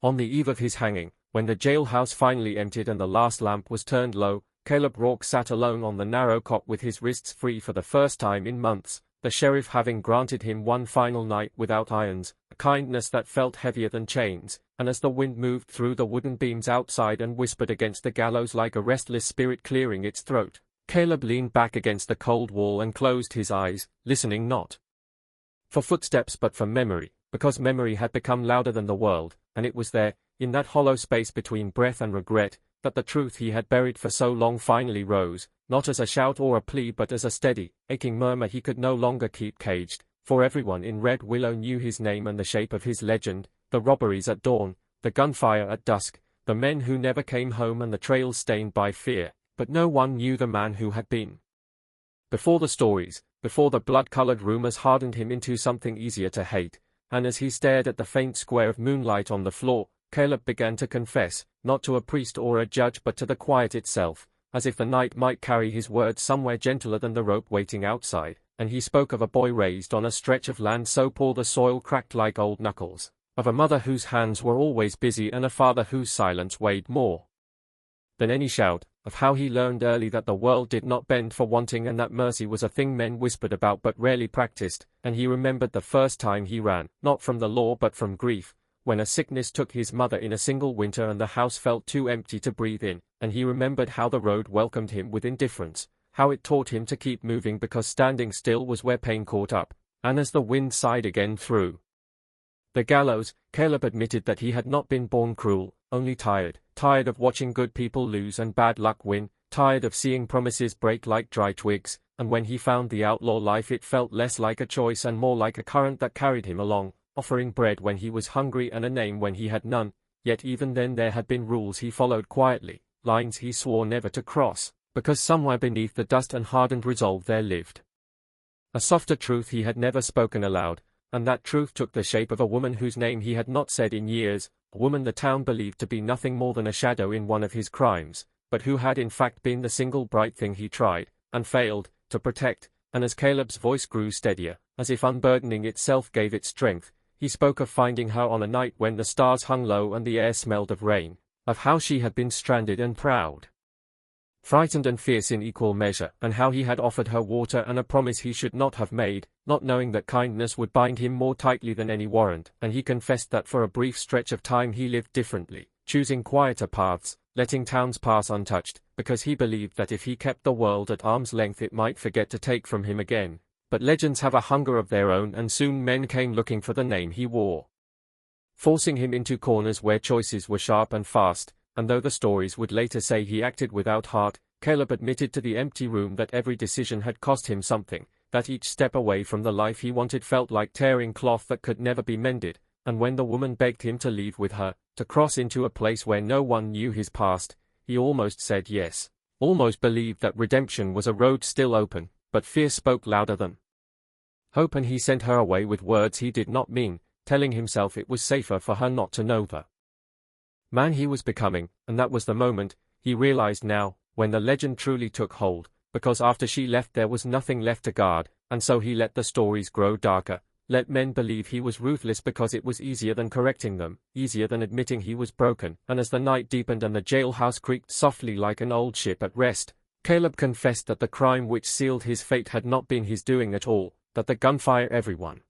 On the eve of his hanging, when the jailhouse finally emptied and the last lamp was turned low, Caleb Rourke sat alone on the narrow cot with his wrists free for the first time in months, the sheriff having granted him one final night without irons, a kindness that felt heavier than chains, and as the wind moved through the wooden beams outside and whispered against the gallows like a restless spirit clearing its throat, Caleb leaned back against the cold wall and closed his eyes, listening not for footsteps but for memory, because memory had become louder than the world, and it was there, in that hollow space between breath and regret, that the truth he had buried for so long finally rose, not as a shout or a plea but as a steady, aching murmur he could no longer keep caged, for everyone in Red Willow knew his name and the shape of his legend, the robberies at dawn, the gunfire at dusk, the men who never came home and the trails stained by fear, but no one knew the man who had been. Before the stories, before the blood-colored rumors hardened him into something easier to hate, and as he stared at the faint square of moonlight on the floor, Caleb began to confess, not to a priest or a judge but to the quiet itself, as if the night might carry his words somewhere gentler than the rope waiting outside, and he spoke of a boy raised on a stretch of land so poor the soil cracked like old knuckles, of a mother whose hands were always busy and a father whose silence weighed more than any shout, of how he learned early that the world did not bend for wanting and that mercy was a thing men whispered about but rarely practiced, and he remembered the first time he ran, not from the law but from grief, when a sickness took his mother in a single winter and the house felt too empty to breathe in, and he remembered how the road welcomed him with indifference, how it taught him to keep moving because standing still was where pain caught up, and as the wind sighed again through the gallows, Caleb admitted that he had not been born cruel, only tired of watching good people lose and bad luck win, tired of seeing promises break like dry twigs, and when he found the outlaw life it felt less like a choice and more like a current that carried him along, offering bread when he was hungry and a name when he had none, yet even then there had been rules he followed quietly, lines he swore never to cross, because somewhere beneath the dust and hardened resolve there lived a softer truth he had never spoken aloud, and that truth took the shape of a woman whose name he had not said in years, a woman the town believed to be nothing more than a shadow in one of his crimes, but who had in fact been the single bright thing he tried, and failed, to protect, and as Caleb's voice grew steadier, as if unburdening itself gave it strength, he spoke of finding her on a night when the stars hung low and the air smelled of rain, of how she had been stranded and proud, frightened and fierce in equal measure, and how he had offered her water and a promise he should not have made, not knowing that kindness would bind him more tightly than any warrant, and he confessed that for a brief stretch of time he lived differently, choosing quieter paths, letting towns pass untouched, because he believed that if he kept the world at arm's length it might forget to take from him again. But legends have a hunger of their own and soon men came looking for the name he wore, forcing him into corners where choices were sharp and fast, and though the stories would later say he acted without heart, Caleb admitted to the empty room that every decision had cost him something, that each step away from the life he wanted felt like tearing cloth that could never be mended, and when the woman begged him to leave with her, to cross into a place where no one knew his past, he almost said yes, almost believed that redemption was a road still open, but fear spoke louder than hope, and he sent her away with words he did not mean, telling himself it was safer for her not to know the man he was becoming, and that was the moment, he realized now, when the legend truly took hold, because after she left there was nothing left to guard, and so he let the stories grow darker, let men believe he was ruthless because it was easier than correcting them, easier than admitting he was broken, and as the night deepened and the jailhouse creaked softly like an old ship at rest, Caleb confessed that the crime which sealed his fate had not been his doing at all, that the gunfire everyone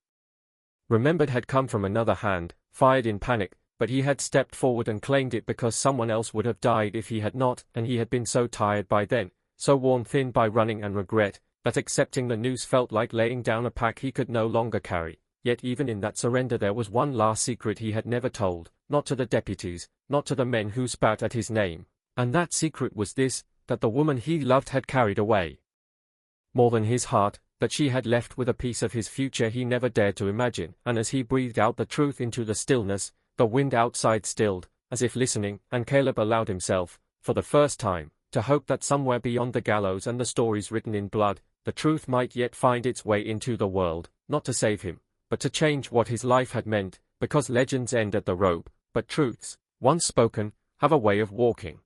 remembered had come from another hand, fired in panic, but he had stepped forward and claimed it because someone else would have died if he had not, and he had been so tired by then, so worn thin by running and regret, that accepting the noose felt like laying down a pack he could no longer carry. Yet even in that surrender there was one last secret he had never told, not to the deputies, not to the men who spat at his name, and that secret was this, that the woman he loved had carried away more than his heart, that she had left with a piece of his future he never dared to imagine, and as he breathed out the truth into the stillness, the wind outside stilled, as if listening, and Caleb allowed himself, for the first time, to hope that somewhere beyond the gallows and the stories written in blood, the truth might yet find its way into the world, not to save him, but to change what his life had meant, because legends end at the rope, but truths, once spoken, have a way of walking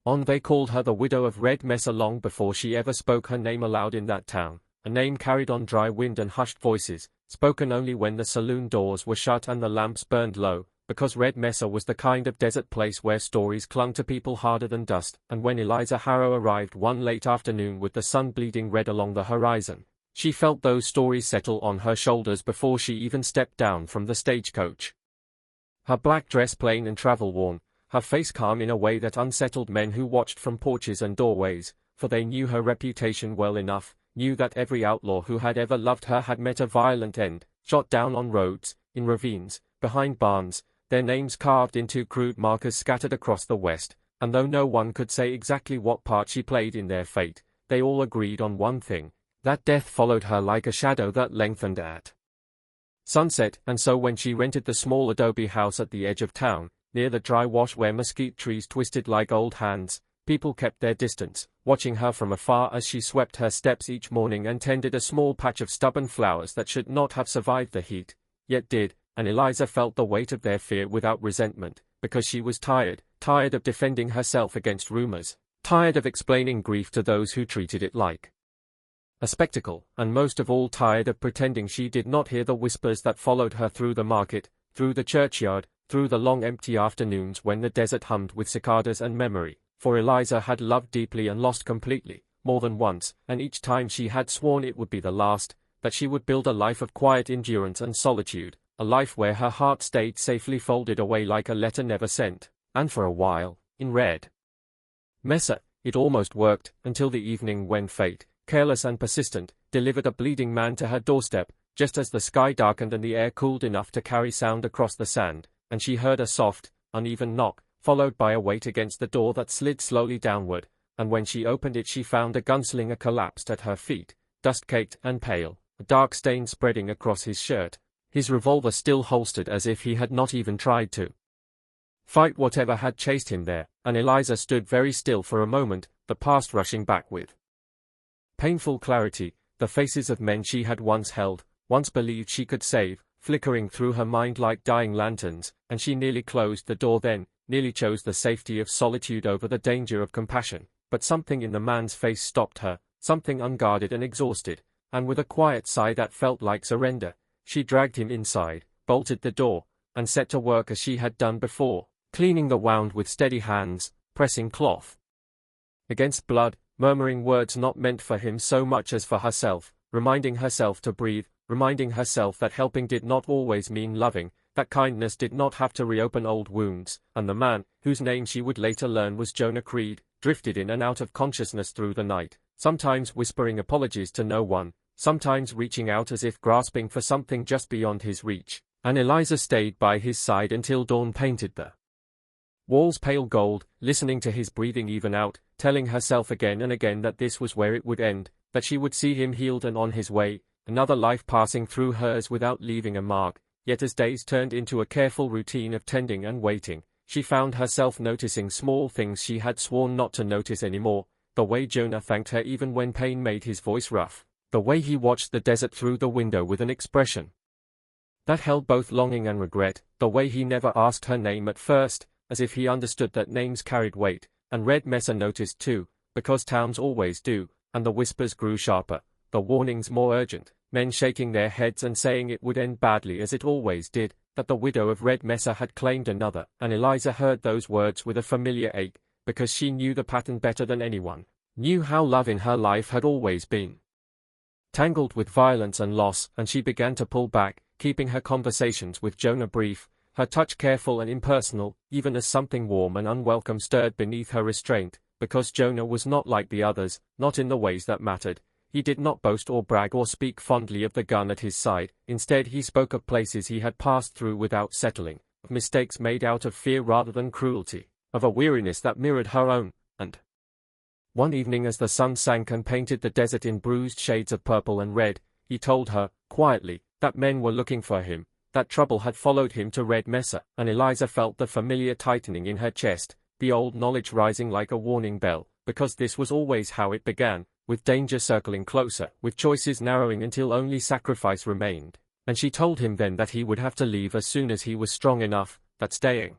on. They called her the widow of Red Mesa long before she ever spoke her name aloud in that town, a name carried on dry wind and hushed voices, spoken only when the saloon doors were shut and the lamps burned low, because Red Mesa was the kind of desert place where stories clung to people harder than dust, and when Eliza Harrow arrived one late afternoon with the sun bleeding red along the horizon, she felt those stories settle on her shoulders before she even stepped down from the stagecoach. Her black dress plain and travel-worn, her face calm in a way that unsettled men who watched from porches and doorways, for they knew her reputation well enough, knew that every outlaw who had ever loved her had met a violent end, shot down on roads, in ravines, behind barns, their names carved into crude markers scattered across the West, and though no one could say exactly what part she played in their fate, they all agreed on one thing, that death followed her like a shadow that lengthened at sunset. And so when she rented the small adobe house at the edge of town, near the dry wash where mesquite trees twisted like old hands, people kept their distance, watching her from afar as she swept her steps each morning and tended a small patch of stubborn flowers that should not have survived the heat, yet did, and Eliza felt the weight of their fear without resentment, because she was tired of defending herself against rumors, tired of explaining grief to those who treated it like a spectacle, and most of all tired of pretending she did not hear the whispers that followed her through the market, through the churchyard, through the long empty afternoons when the desert hummed with cicadas and memory, for Eliza had loved deeply and lost completely, more than once, and each time she had sworn it would be the last, that she would build a life of quiet endurance and solitude, a life where her heart stayed safely folded away like a letter never sent, and for a while, in Red Mesa, it almost worked, until the evening when fate, careless and persistent, delivered a bleeding man to her doorstep, just as the sky darkened and the air cooled enough to carry sound across the sand, and she heard a soft, uneven knock, followed by a weight against the door that slid slowly downward, and when she opened it she found a gunslinger collapsed at her feet, dust-caked and pale, a dark stain spreading across his shirt, his revolver still holstered as if he had not even tried to fight whatever had chased him there, and Eliza stood very still for a moment, the past rushing back with painful clarity, the faces of men she had once held, once believed she could save, flickering through her mind like dying lanterns, and she nearly closed the door then, nearly chose the safety of solitude over the danger of compassion, but something in the man's face stopped her, something unguarded and exhausted, and with a quiet sigh that felt like surrender, she dragged him inside, bolted the door, and set to work as she had done before, cleaning the wound with steady hands, pressing cloth against blood, murmuring words not meant for him so much as for herself, reminding herself to breathe, reminding herself that helping did not always mean loving, that kindness did not have to reopen old wounds, and the man, whose name she would later learn was Jonah Creed, drifted in and out of consciousness through the night, sometimes whispering apologies to no one, sometimes reaching out as if grasping for something just beyond his reach, and Eliza stayed by his side until dawn painted the walls pale gold, listening to his breathing even out, telling herself again and again that this was where it would end, that she would see him healed and on his way, another life passing through hers without leaving a mark. Yet as days turned into a careful routine of tending and waiting, she found herself noticing small things she had sworn not to notice anymore, the way Jonah thanked her even when pain made his voice rough, the way he watched the desert through the window with an expression that held both longing and regret, the way he never asked her name at first, as if he understood that names carried weight, and Red Mesa noticed too, because towns always do, and the whispers grew sharper, the warnings more urgent, men shaking their heads and saying it would end badly as it always did, that the widow of Red Mesa had claimed another, and Eliza heard those words with a familiar ache, because she knew the pattern better than anyone, knew how love in her life had always been tangled with violence and loss, and she began to pull back, keeping her conversations with Jonah brief, her touch careful and impersonal, even as something warm and unwelcome stirred beneath her restraint, because Jonah was not like the others, not in the ways that mattered. He did not boast or brag or speak fondly of the gun at his side, instead he spoke of places he had passed through without settling, of mistakes made out of fear rather than cruelty, of a weariness that mirrored her own, and one evening as the sun sank and painted the desert in bruised shades of purple and red, he told her, quietly, that men were looking for him, that trouble had followed him to Red Mesa, and Eliza felt the familiar tightening in her chest, the old knowledge rising like a warning bell, because this was always how it began, with danger circling closer, with choices narrowing until only sacrifice remained, and she told him then that he would have to leave as soon as he was strong enough, that staying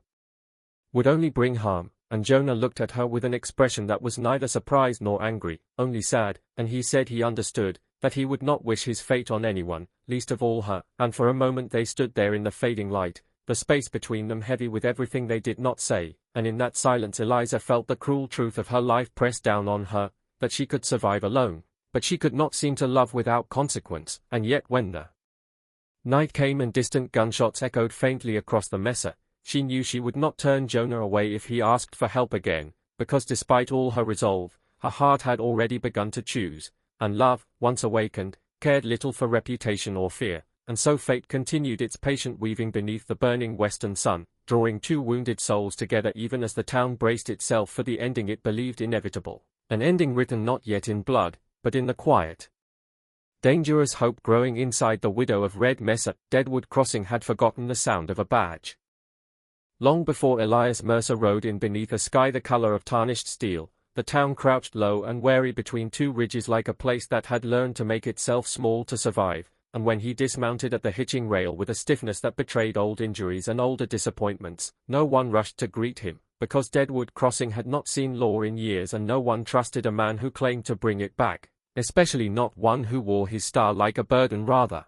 would only bring harm, and Jonah looked at her with an expression that was neither surprised nor angry, only sad, and he said he understood, that he would not wish his fate on anyone, least of all her, and for a moment they stood there in the fading light, the space between them heavy with everything they did not say, and in that silence Eliza felt the cruel truth of her life pressed down on her, that she could survive alone, but she could not seem to love without consequence, and yet when the night came and distant gunshots echoed faintly across the mesa, she knew she would not turn Jonah away if he asked for help again, because despite all her resolve, her heart had already begun to choose, and love, once awakened, cared little for reputation or fear, and so fate continued its patient weaving beneath the burning western sun, drawing two wounded souls together even as the town braced itself for the ending it believed inevitable, an ending written not yet in blood, but in the quiet, dangerous hope growing inside the widow of Red Mesa. Deadwood Crossing had forgotten the sound of a badge. Long before Elias Mercer rode in beneath a sky the color of tarnished steel, the town crouched low and wary between two ridges like a place that had learned to make itself small to survive, and when he dismounted at the hitching rail with a stiffness that betrayed old injuries and older disappointments, no one rushed to greet him, because Deadwood Crossing had not seen law in years and no one trusted a man who claimed to bring it back, especially not one who wore his star like a burden rather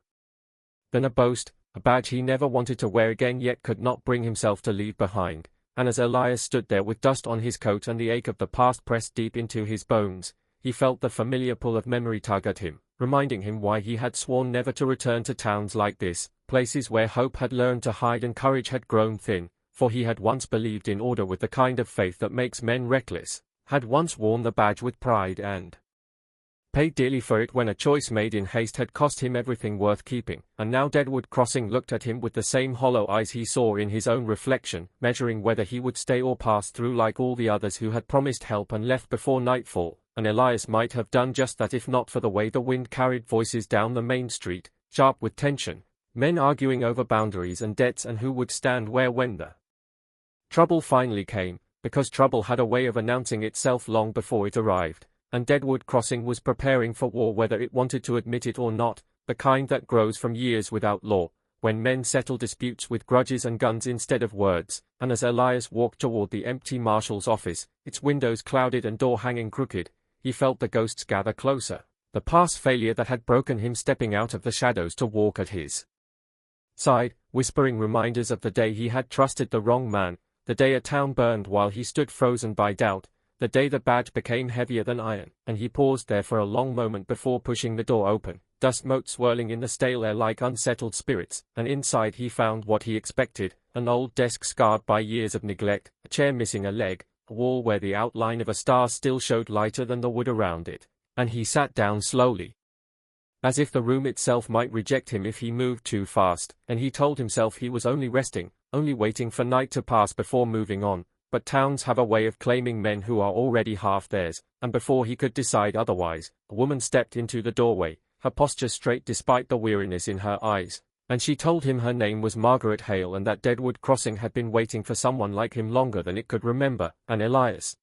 than a boast, a badge he never wanted to wear again yet could not bring himself to leave behind. And as Elias stood there with dust on his coat and the ache of the past pressed deep into his bones, he felt the familiar pull of memory tug at him, reminding him why he had sworn never to return to towns like this, places where hope had learned to hide and courage had grown thin, for he had once believed in order with the kind of faith that makes men reckless, had once worn the badge with pride and paid dearly for it when a choice made in haste had cost him everything worth keeping, and now Deadwood Crossing looked at him with the same hollow eyes he saw in his own reflection, measuring whether he would stay or pass through like all the others who had promised help and left before nightfall, and Elias might have done just that if not for the way the wind carried voices down the main street, sharp with tension, men arguing over boundaries and debts and who would stand where when the trouble finally came, because trouble had a way of announcing itself long before it arrived. And Deadwood Crossing was preparing for war whether it wanted to admit it or not, the kind that grows from years without law, when men settle disputes with grudges and guns instead of words, and as Elias walked toward the empty marshal's office, its windows clouded and door hanging crooked, he felt the ghosts gather closer, the past failure that had broken him stepping out of the shadows to walk at his side, whispering reminders of the day he had trusted the wrong man, the day a town burned while he stood frozen by doubt, the day the badge became heavier than iron, and he paused there for a long moment before pushing the door open, dust motes swirling in the stale air like unsettled spirits, and inside he found what he expected, an old desk scarred by years of neglect, a chair missing a leg, a wall where the outline of a star still showed lighter than the wood around it, and he sat down slowly, as if the room itself might reject him if he moved too fast, and he told himself he was only resting, only waiting for night to pass before moving on. But towns have a way of claiming men who are already half theirs, and before he could decide otherwise, a woman stepped into the doorway, her posture straight despite the weariness in her eyes, and she told him her name was Margaret Hale and that Deadwood Crossing had been waiting for someone like him longer than it could remember, and Elias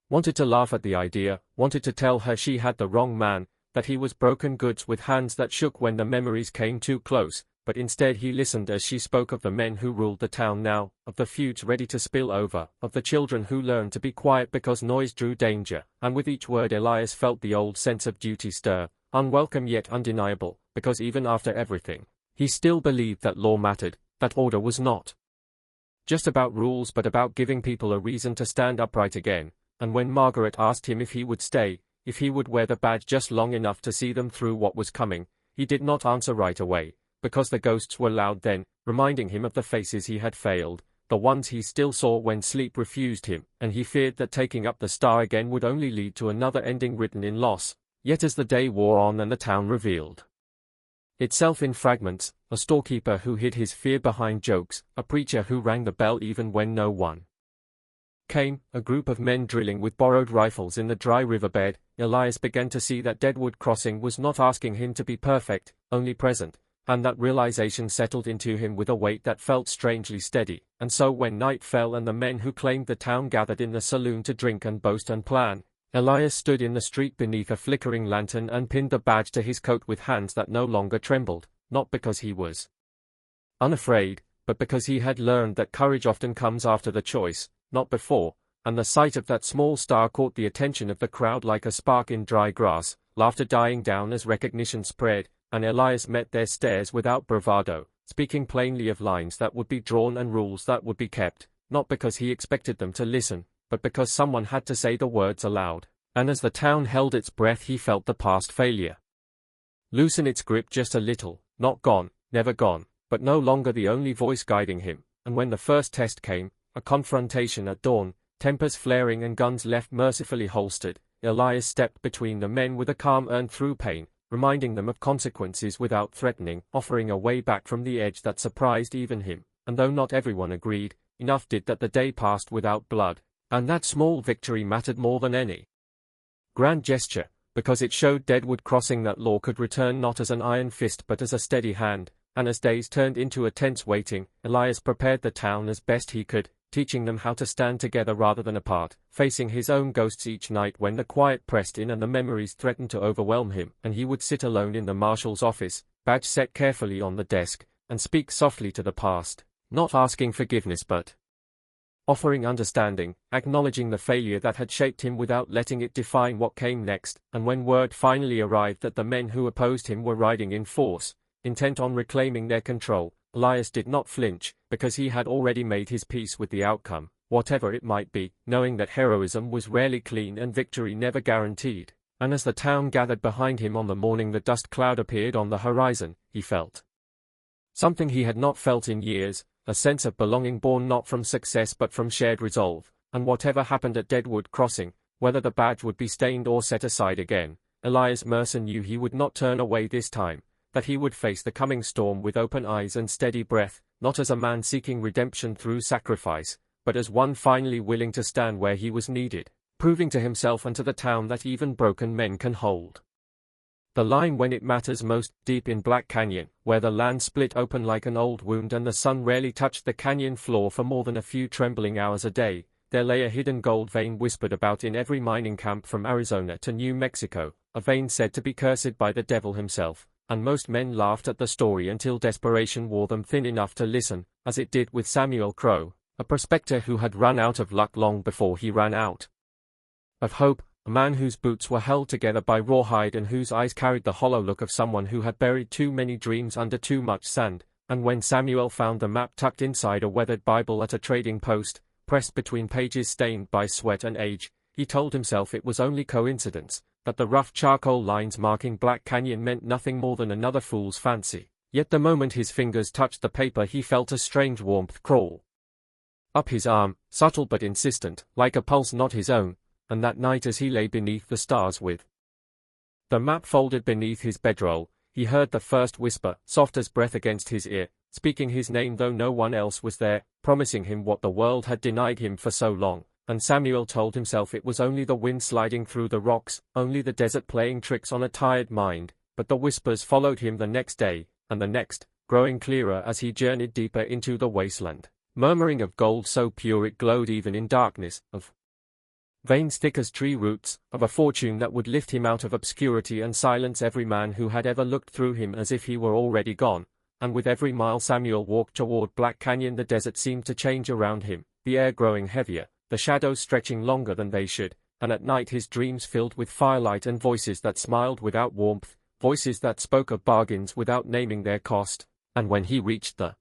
wanted to laugh at the idea, wanted to tell her she had the wrong man, that he was broken goods with hands that shook when the memories came too close. But instead he listened as she spoke of the men who ruled the town now, of the feuds ready to spill over, of the children who learned to be quiet because noise drew danger, and with each word Elias felt the old sense of duty stir, unwelcome yet undeniable, because even after everything, he still believed that law mattered, that order was not just about rules but about giving people a reason to stand upright again, and when Margaret asked him if he would stay, if he would wear the badge just long enough to see them through what was coming, he did not answer right away. Because the ghosts were loud then, reminding him of the faces he had failed, the ones he still saw when sleep refused him, and he feared that taking up the star again would only lead to another ending written in loss. Yet as the day wore on and the town revealed itself in fragments, a storekeeper who hid his fear behind jokes, a preacher who rang the bell even when no one came, a group of men drilling with borrowed rifles in the dry riverbed, Elias began to see that Deadwood Crossing was not asking him to be perfect, only present. And that realization settled into him with a weight that felt strangely steady, and so when night fell and the men who claimed the town gathered in the saloon to drink and boast and plan, Elias stood in the street beneath a flickering lantern and pinned the badge to his coat with hands that no longer trembled, not because he was unafraid, but because he had learned that courage often comes after the choice, not before, and the sight of that small star caught the attention of the crowd like a spark in dry grass, laughter dying down as recognition spread, and Elias met their stares without bravado, speaking plainly of lines that would be drawn and rules that would be kept, not because he expected them to listen, but because someone had to say the words aloud. And as the town held its breath, he felt the past failure loosen its grip just a little, not gone, never gone, but no longer the only voice guiding him. And when the first test came, a confrontation at dawn, tempers flaring and guns left mercifully holstered, Elias stepped between the men with a calm earned through pain, reminding them of consequences without threatening, offering a way back from the edge that surprised even him. And though not everyone agreed, enough did that the day passed without blood, and that small victory mattered more than any grand gesture, because it showed Deadwood Crossing that law could return not as an iron fist but as a steady hand. And as days turned into a tense waiting, Elias prepared the town as best he could, teaching them how to stand together rather than apart, facing his own ghosts each night when the quiet pressed in and the memories threatened to overwhelm him. And he would sit alone in the marshal's office, badge set carefully on the desk, and speak softly to the past, not asking forgiveness but offering understanding, acknowledging the failure that had shaped him without letting it define what came next. And when word finally arrived that the men who opposed him were riding in force, intent on reclaiming their control, Elias did not flinch, because he had already made his peace with the outcome, whatever it might be, knowing that heroism was rarely clean and victory never guaranteed. And as the town gathered behind him on the morning the dust cloud appeared on the horizon, he felt something he had not felt in years, a sense of belonging born not from success but from shared resolve. And whatever happened at Deadwood Crossing, whether the badge would be stained or set aside again, Elias Mercer knew he would not turn away this time, that he would face the coming storm with open eyes and steady breath, not as a man seeking redemption through sacrifice, but as one finally willing to stand where he was needed, proving to himself and to the town that even broken men can hold the line when it matters most. Deep in Black Canyon, where the land split open like an old wound and the sun rarely touched the canyon floor for more than a few trembling hours a day, there lay a hidden gold vein whispered about in every mining camp from Arizona to New Mexico, a vein said to be cursed by the devil himself. And most men laughed at the story until desperation wore them thin enough to listen, as it did with Samuel Crow, a prospector who had run out of luck long before he ran out of hope, a man whose boots were held together by rawhide and whose eyes carried the hollow look of someone who had buried too many dreams under too much sand. And when Samuel found the map tucked inside a weathered Bible at a trading post, pressed between pages stained by sweat and age, he told himself it was only coincidence, that the rough charcoal lines marking Black Canyon meant nothing more than another fool's fancy. Yet the moment his fingers touched the paper he felt a strange warmth crawl up his arm, subtle but insistent, like a pulse not his own. And that night as he lay beneath the stars with the map folded beneath his bedroll, he heard the first whisper, soft as breath against his ear, speaking his name though no one else was there, promising him what the world had denied him for so long. And Samuel told himself it was only the wind sliding through the rocks, only the desert playing tricks on a tired mind. But the whispers followed him the next day, and the next, growing clearer as he journeyed deeper into the wasteland, murmuring of gold so pure it glowed even in darkness, of veins thick as tree roots, of a fortune that would lift him out of obscurity and silence every man who had ever looked through him as if he were already gone. And with every mile Samuel walked toward Black Canyon the desert seemed to change around him, the air growing heavier, the shadows stretching longer than they should, and at night his dreams filled with firelight and voices that smiled without warmth, voices that spoke of bargains without naming their cost. And when he reached the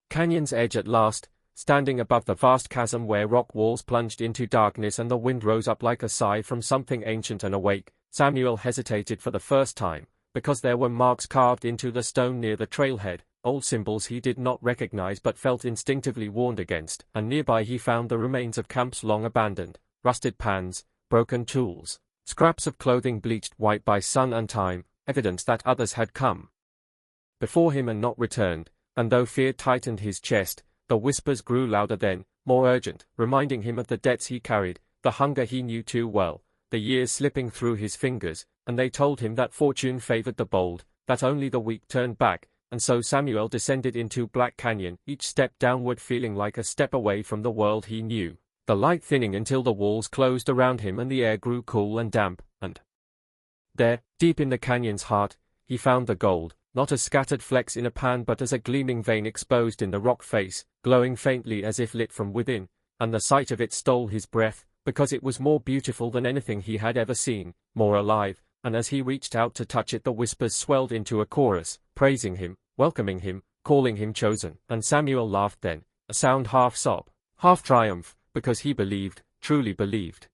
canyon's edge at last, standing above the vast chasm where rock walls plunged into darkness and the wind rose up like a sigh from something ancient and awake, Samuel hesitated for the first time, because there were marks carved into the stone near the trailhead, old symbols he did not recognize but felt instinctively warned against. And nearby he found the remains of camps long abandoned, rusted pans, broken tools, scraps of clothing bleached white by sun and time, evidence that others had come before him and not returned. And though fear tightened his chest, the whispers grew louder then, more urgent, reminding him of the debts he carried, the hunger he knew too well, the years slipping through his fingers. And they told him that fortune favored the bold, that only the weak turned back. And so Samuel descended into Black Canyon, each step downward feeling like a step away from the world he knew, the light thinning until the walls closed around him and the air grew cool and damp. And there, deep in the canyon's heart, he found the gold, not as scattered flecks in a pan but as a gleaming vein exposed in the rock face, glowing faintly as if lit from within. And the sight of it stole his breath, because it was more beautiful than anything he had ever seen, more alive. And as he reached out to touch it the whispers swelled into a chorus, praising him, welcoming him, calling him chosen, and Samuel laughed then, a sound half sob, half triumph, because he believed, truly believed,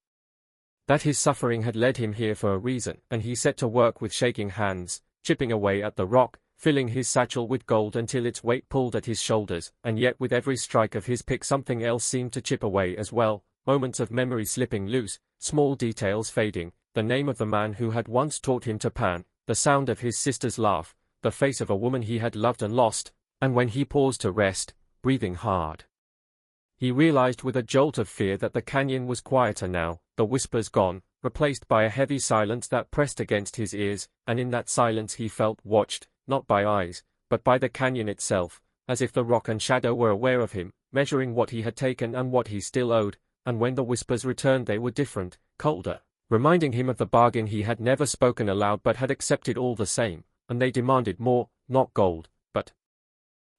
that his suffering had led him here for a reason, and he set to work with shaking hands, chipping away at the rock, filling his satchel with gold until its weight pulled at his shoulders, and yet with every strike of his pick something else seemed to chip away as well, moments of memory slipping loose, small details fading, the name of the man who had once taught him to pan, the sound of his sister's laugh, the face of a woman he had loved and lost, and when he paused to rest, breathing hard, he realized with a jolt of fear that the canyon was quieter now, the whispers gone, replaced by a heavy silence that pressed against his ears, and in that silence he felt watched, not by eyes, but by the canyon itself, as if the rock and shadow were aware of him, measuring what he had taken and what he still owed, and when the whispers returned they were different, colder, reminding him of the bargain he had never spoken aloud but had accepted all the same, and they demanded more, not gold, but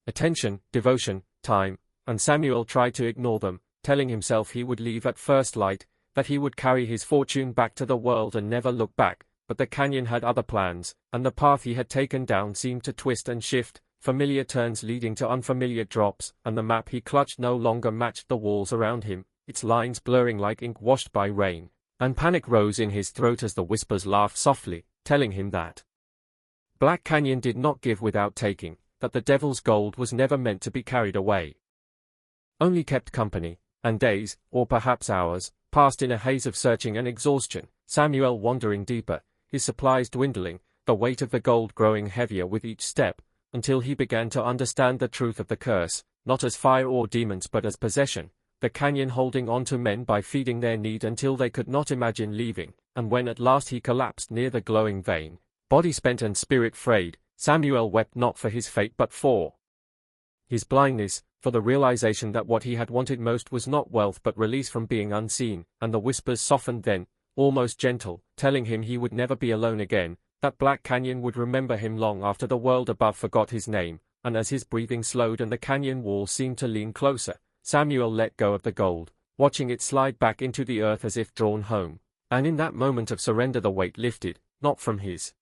attention, devotion, time, and Samuel tried to ignore them, telling himself he would leave at first light, that he would carry his fortune back to the world and never look back, but the canyon had other plans, and the path he had taken down seemed to twist and shift, familiar turns leading to unfamiliar drops, and the map he clutched no longer matched the walls around him, its lines blurring like ink washed by rain, and panic rose in his throat as the whispers laughed softly, telling him that Black Canyon did not give without taking, that the devil's gold was never meant to be carried away, only kept company, and days, or perhaps hours, passed in a haze of searching and exhaustion, Samuel wandering deeper, his supplies dwindling, the weight of the gold growing heavier with each step, until he began to understand the truth of the curse, not as fire or demons but as possession, the canyon holding on to men by feeding their need until they could not imagine leaving, and when at last he collapsed near the glowing vein, body spent and spirit frayed, Samuel wept not for his fate but for his blindness, for the realization that what he had wanted most was not wealth but release from being unseen, and the whispers softened then, almost gentle, telling him he would never be alone again, that Black Canyon would remember him long after the world above forgot his name, and as his breathing slowed and the canyon wall seemed to lean closer, Samuel let go of the gold, watching it slide back into the earth as if drawn home, and in that moment of surrender the weight lifted, not from his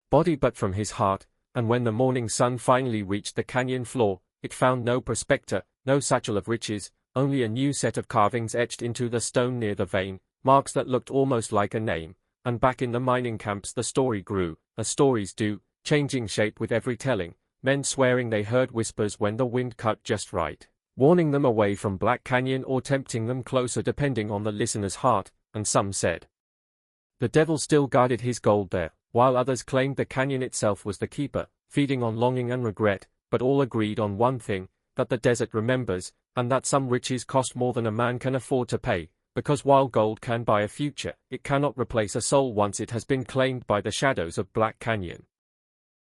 body but from his heart, and when the morning sun finally reached the canyon floor, it found no prospector, no satchel of riches, only a new set of carvings etched into the stone near the vein, marks that looked almost like a name, and back in the mining camps the story grew, as stories do, changing shape with every telling, men swearing they heard whispers when the wind cut just right, warning them away from Black Canyon or tempting them closer depending on the listener's heart, and some said the devil still guarded his gold there, while others claimed the canyon itself was the keeper, feeding on longing and regret, but all agreed on one thing, that the desert remembers, and that some riches cost more than a man can afford to pay, because while gold can buy a future, it cannot replace a soul once it has been claimed by the shadows of Black Canyon.